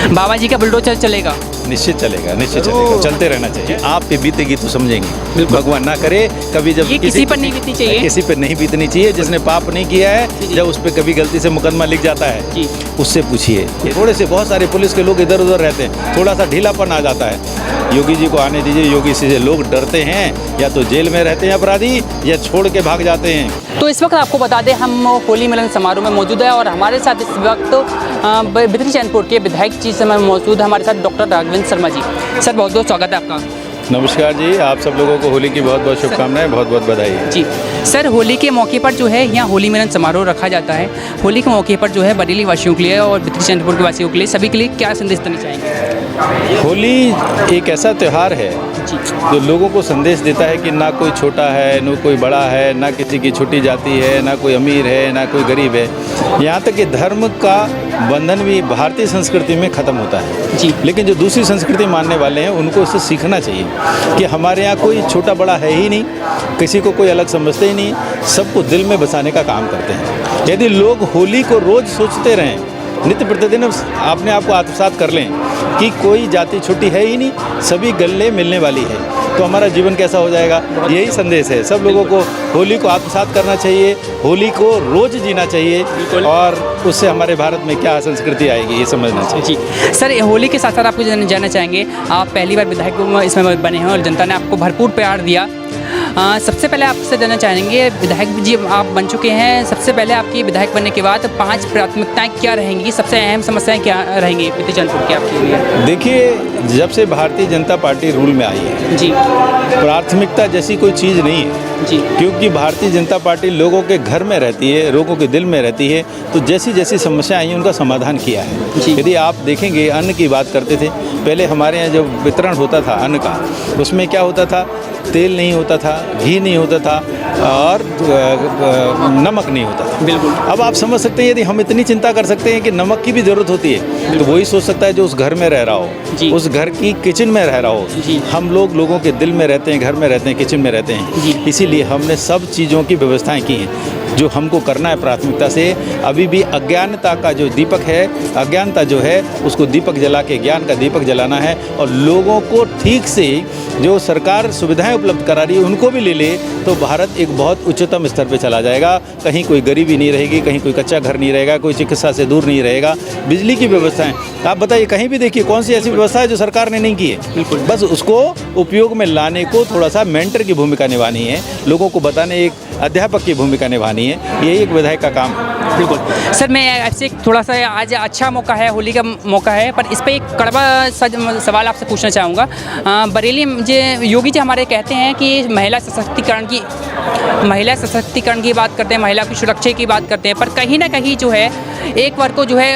बाबा जी का बुलडोजर चलेगा? निश्चित चलेगा, निश्चित चलेगा, चलते रहना चाहिए। आप पे बीतेगी तो समझेंगे, भगवान ना करे कभी जब ये किसी पर नहीं बीतनी चाहिए। किसी पर नहीं बीतनी चाहिए। जिसने पाप नहीं किया है, जब उस पर कभी गलती से मुकदमा लिख जाता है, उससे पूछिए। थोड़े से बहुत सारे पुलिस के लोग इधर उधर रहते हैं, थोड़ा सा ढीलापन आ जाता है। योगी जी को आने दीजिए। योगी से लोग डरते हैं, या तो जेल में रहते हैं अपराधी, या छोड़ के भाग जाते हैं। तो इस वक्त आपको बता दें, हम होली मिलन समारोह में मौजूद है और हमारे साथ इस वक्त बिदरी चैनपुर के विधायक जी से मौजूद है हमारे साथ डॉक्टर राघवेंद्र शर्मा जी। सर बहुत बहुत स्वागत है आपका। नमस्कार जी, आप सब लोगों को होली की बहुत बहुत शुभकामनाएं, बहुत बहुत बधाई जी। सर होली के मौके पर जो है यहाँ होली मिलन समारोह रखा जाता है। होली के मौके पर जो है बरेली वासियों के लिए और बिदरी चैनपुर के वासियों के लिए, सभी के लिए क्या संदेश देना चाहेंगे? होली एक ऐसा त्यौहार है जो लोगों को संदेश देता है कि ना कोई छोटा है, ना कोई बड़ा है, ना किसी की छोटी जाति है, ना कोई अमीर है, ना कोई गरीब है। यहाँ तक कि धर्म का बंधन भी भारतीय संस्कृति में ख़त्म होता है जी। लेकिन जो दूसरी संस्कृति मानने वाले हैं उनको इससे सीखना चाहिए कि हमारे यहाँ कोई छोटा बड़ा है ही नहीं, किसी को कोई अलग समझते ही नहीं, सबको दिल में बसाने का काम करते हैं। यदि लोग होली को रोज़ सोचते रहें, नित्य प्रतिदिन अपने आप को आत्मसात कर लें कि कोई जाति छोटी है ही नहीं, सभी गले मिलने वाली है, तो हमारा जीवन कैसा हो जाएगा। यही संदेश है। सब लोगों को होली को आत्मसात करना चाहिए, होली को रोज़ जीना चाहिए, और उससे हमारे भारत में क्या संस्कृति आएगी ये समझना चाहिए। जी सर, होली के साथ साथ आपको जानना चाहेंगे, आप पहली बार विधायक इसमें बने हैं और जनता ने आपको भरपूर प्यार दिया। सबसे पहले आपसे जानना चाहेंगे, विधायक जी आप बन चुके हैं, सबसे पहले आपकी विधायक बनने के बाद 5 प्राथमिकताएं क्या रहेंगी, सबसे अहम समस्याएं क्या रहेंगी बिदरी चैनपुर की आपके लिए? देखिए, जब से भारतीय जनता पार्टी रूल में आई है जी, प्राथमिकता जैसी कोई चीज़ नहीं है जी, क्योंकि भारतीय जनता पार्टी लोगों के घर में रहती है, लोगों के दिल में रहती है, तो जैसी जैसी समस्या आई उनका समाधान किया है। यदि आप देखेंगे, अन्न की बात करते थे पहले, हमारे यहाँ जब वितरण होता था अन्न का, उसमें क्या होता था, तेल नहीं होता था, घी नहीं होता था, और नमक नहीं होता था। बिल्कुल। अब आप समझ सकते हैं, यदि हम इतनी चिंता कर सकते हैं कि नमक की भी ज़रूरत होती है, तो वही सोच सकता है जो उस घर में रह रहा हो, उस घर की किचन में रह रहा हो। हम लोगों के दिल में रहते हैं, घर में रहते हैं, किचन में रहते हैं, इसीलिए हमने सब चीज़ों की व्यवस्थाएं की हैं जो हमको करना है प्राथमिकता से। अभी भी अज्ञानता का जो दीपक है, अज्ञानता जो है उसको दीपक जला के ज्ञान का दीपक जलाना है, और लोगों को ठीक से जो सरकार सुविधाएं उपलब्ध करा रही है उनको भी ले ले, तो भारत एक बहुत उच्चतम स्तर पे चला जाएगा। कहीं कोई गरीबी नहीं रहेगी, कहीं कोई कच्चा घर नहीं रहेगा, कोई चिकित्सा से दूर नहीं रहेगा। बिजली की व्यवस्थाएं आप बताइए, कहीं भी देखिए कौन सी ऐसी व्यवस्था है जो सरकार ने नहीं की है। बस उसको उपयोग में लाने को थोड़ा सा मेंटर की भूमिका निभानी है, लोगों को बताने एक अध्यापक की भूमिका निभानी है, यही एक विधायक का काम है। बिल्कुल सर, मैं आपसे थोड़ा सा, आज अच्छा मौका है, होली का मौका है, पर इस पर एक कड़वा सवाल आपसे पूछना चाहूँगा। बरेली योगी जी हमारे कहते हैं कि महिला सशक्तिकरण की बात करते हैं, महिला की सुरक्षा की बात करते हैं, पर कहीं ना कहीं जो है एक वर्ग को जो है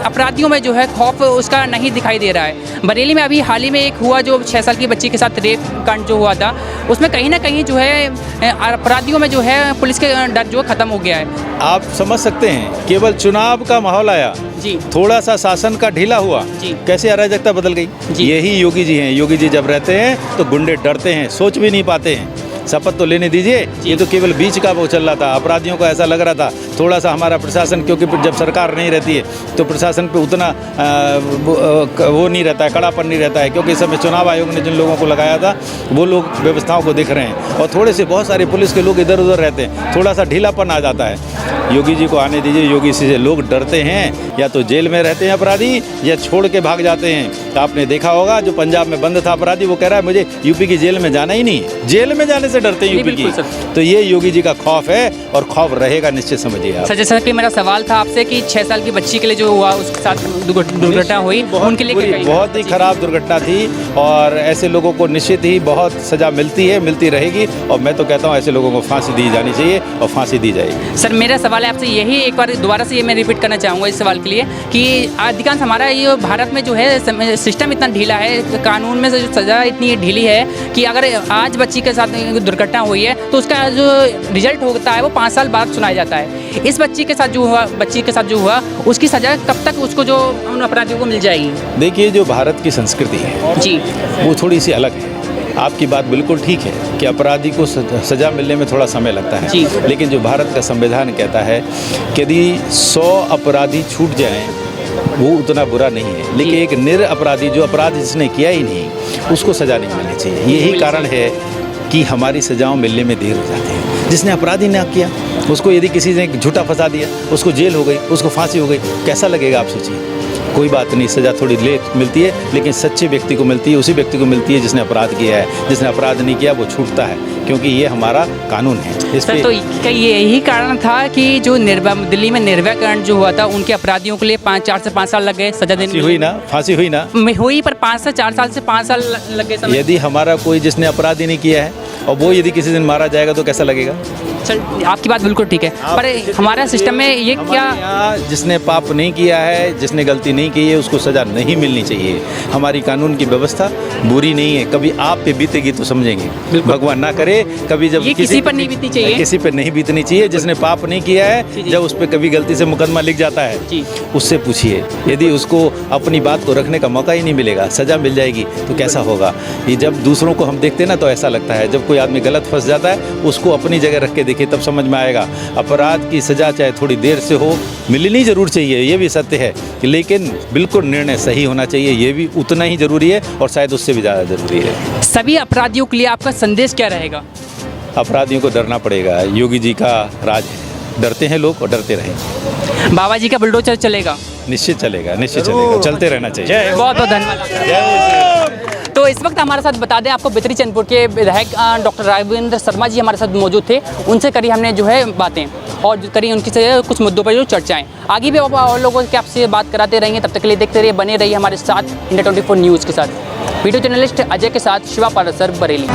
अपराधियों में जो है खौफ उसका नहीं दिखाई दे रहा है। बरेली में अभी हाल ही में एक हुआ जो 6 साल की बच्ची के साथ रेप कांड जो हुआ था, उसमें कहीं ना कहीं जो है अपराधियों में जो है पुलिस के डर जो खत्म हो गया है। आप समझ सकते हैं, केवल चुनाव का माहौल आया जी, थोड़ा सा शासन का ढीला हुआ जी, कैसे अराजकता बदल गई। यही योगी जी हैं। योगी जी जब रहते हैं तो गुंडे डरते हैं, सोच भी नहीं पाते हैं। शपथ तो लेने दीजिए, ये तो केवल बीच का वो चल रहा था। अपराधियों को ऐसा लग रहा था थोड़ा सा हमारा प्रशासन, क्योंकि जब सरकार नहीं रहती है तो प्रशासन पे उतना वो नहीं रहता है, कड़ापन नहीं रहता है, क्योंकि इस समय चुनाव आयोग ने जिन लोगों को लगाया था वो लोग व्यवस्थाओं को देख रहे हैं, और थोड़े से बहुत सारे पुलिस के लोग इधर उधर रहते हैं, थोड़ा सा ढीलापन आ जाता है। योगी जी को आने दीजिए। योगी से लोग डरते हैं, या तो जेल में रहते हैं अपराधी, या छोड़ के भाग जाते हैं। तो आपने देखा होगा जो पंजाब में बंद था अपराधी, वो कह रहा है मुझे यूपी की जेल में जाना ही नहीं, जेल में जाने से डरते हैं यूपी की। तो ये योगी जी का खौफ है, और खौफ रहेगा, निश्चित समझिए आप। सर, जैसा कि मेरा सवाल था आपसे कि 6 साल की बच्ची के लिए जो हुआ उसके साथ दुर्घटना हुई, उनके लिए बहुत ही खराब दुर्घटना थी, और ऐसे लोगों को निश्चित ही बहुत सजा मिलती है, मिलती रहेगी, और मैं तो कहता हूँ ऐसे लोगों को फांसी दी जानी चाहिए, और फांसी दी जाएगी। सर, मेरा सवाल है आपसे यही, एक बार दोबारा से ये मैं रिपीट करना चाहूँगा इस सवाल के लिए, कि अधिकांश हमारा ये भारत में जो है सिस्टम इतना ढीला है, कानून में सज़ा इतनी ढीली है कि अगर आज बच्ची के साथ दुर्घटना हुई है तो उसका जो रिजल्ट होता है वो 5 साल बाद सुनाया जाता है। इस बच्ची के साथ जो हुआ उसकी सज़ा कब तक उसको जो उन अपराधियों को मिल जाएगी? देखिए, जो भारत की संस्कृति है जी, वो थोड़ी सी अलग है। आपकी बात बिल्कुल ठीक है कि अपराधी को सज़ा मिलने में थोड़ा समय लगता है जी, लेकिन जो भारत का संविधान कहता है कि यदि 100 अपराधी छूट जाएं वो उतना बुरा नहीं है, लेकिन एक निरपराधी जो अपराध जिसने किया ही नहीं उसको सज़ा नहीं मिलनी चाहिए। यही कारण है कि हमारी सजाओं मिलने में देर हो जाती है। जिसने अपराध ही ना किया उसको यदि किसी ने झूठा फंसा दिया, उसको जेल हो गई, उसको फांसी हो गई, कैसा लगेगा आप सोचिए। कोई बात नहीं, सज़ा थोड़ी लेट मिलती है, लेकिन सच्चे व्यक्ति को मिलती है, उसी व्यक्ति को मिलती है जिसने अपराध किया है। जिसने अपराध नहीं किया वो छूटता है, क्योंकि ये हमारा कानून है। इस सर, तो यही कारण था कि जो दिल्ली में निर्भया कांड जो हुआ था, उनके अपराधियों के लिए 4 से 5 साल लग गए सजा देने हुई ना, फांसी हुई ना हुई, पर 5 से 4 साल से 5 साल लग गए समय। यदि हमारा कोई जिसने अपराध ही नहीं किया है और वो यदि किसी दिन मारा जाएगा तो कैसा लगेगा। चल, आपकी बात बिल्कुल ठीक है, पर हमारा सिस्टम में ये क्या, जिसने पाप नहीं किया है, जिसने गलती नहीं की है, उसको सज़ा नहीं मिलनी चाहिए। हमारी कानून की व्यवस्था बुरी नहीं है, कभी आप पे बीतेगी तो समझेंगे। भगवान ना करे कभी जब किसी पर नहीं बीतनी चाहिए, किसी पर नहीं बीतनी चाहिए। जिसने पाप नहीं किया है, जब उस पर कभी गलती से मुकदमा लिख जाता है, उससे पूछिए। यदि उसको अपनी बात को रखने का मौका ही नहीं मिलेगा, सज़ा मिल जाएगी तो कैसा होगा। ये जब दूसरों को हम देखते हैं ना तो ऐसा लगता है, जब कोई आदमी गलत फंस जाता है उसको अपनी जगह रख के देखिए, तब समझ में आएगा। अपराध की सज़ा चाहे थोड़ी देर से हो, मिलनी ज़रूर चाहिए, ये भी सत्य है, लेकिन बिल्कुल निर्णय सही होना चाहिए, ये भी उतना ही ज़रूरी है और शायद उससे भी ज़्यादा ज़रूरी है। सभी अपराधियों के लिए आपका संदेश क्या रहेगा? अपराधियों को डरना पड़ेगा, योगी जी का राज है, डरते हैं लोग और डरते रहें। बाबा जी का बुलडोजर चलेगा? निश्चित चलेगा, निश्चित चलेगा, चलते रहना चाहिए। बहुत बहुत धन्यवाद। तो इस वक्त हमारे साथ बता दें आपको, बितरी चंदपुर के विधायक डॉक्टर राघवेंद्र शर्मा जी हमारे साथ मौजूद थे। उनसे करी हमने जो है बातें और करी उनकी से कुछ मुद्दों पर जो चर्चाएं। आगे भी और लोगों के आपसे बात कराते रहेंगे, तब तक के लिए देखते रहिए, बने रहिए हमारे साथ इंडिया 24 न्यूज़ के साथ। वीडियो जर्नलिस्ट अजय के साथ शिवा पारसर, बरेली।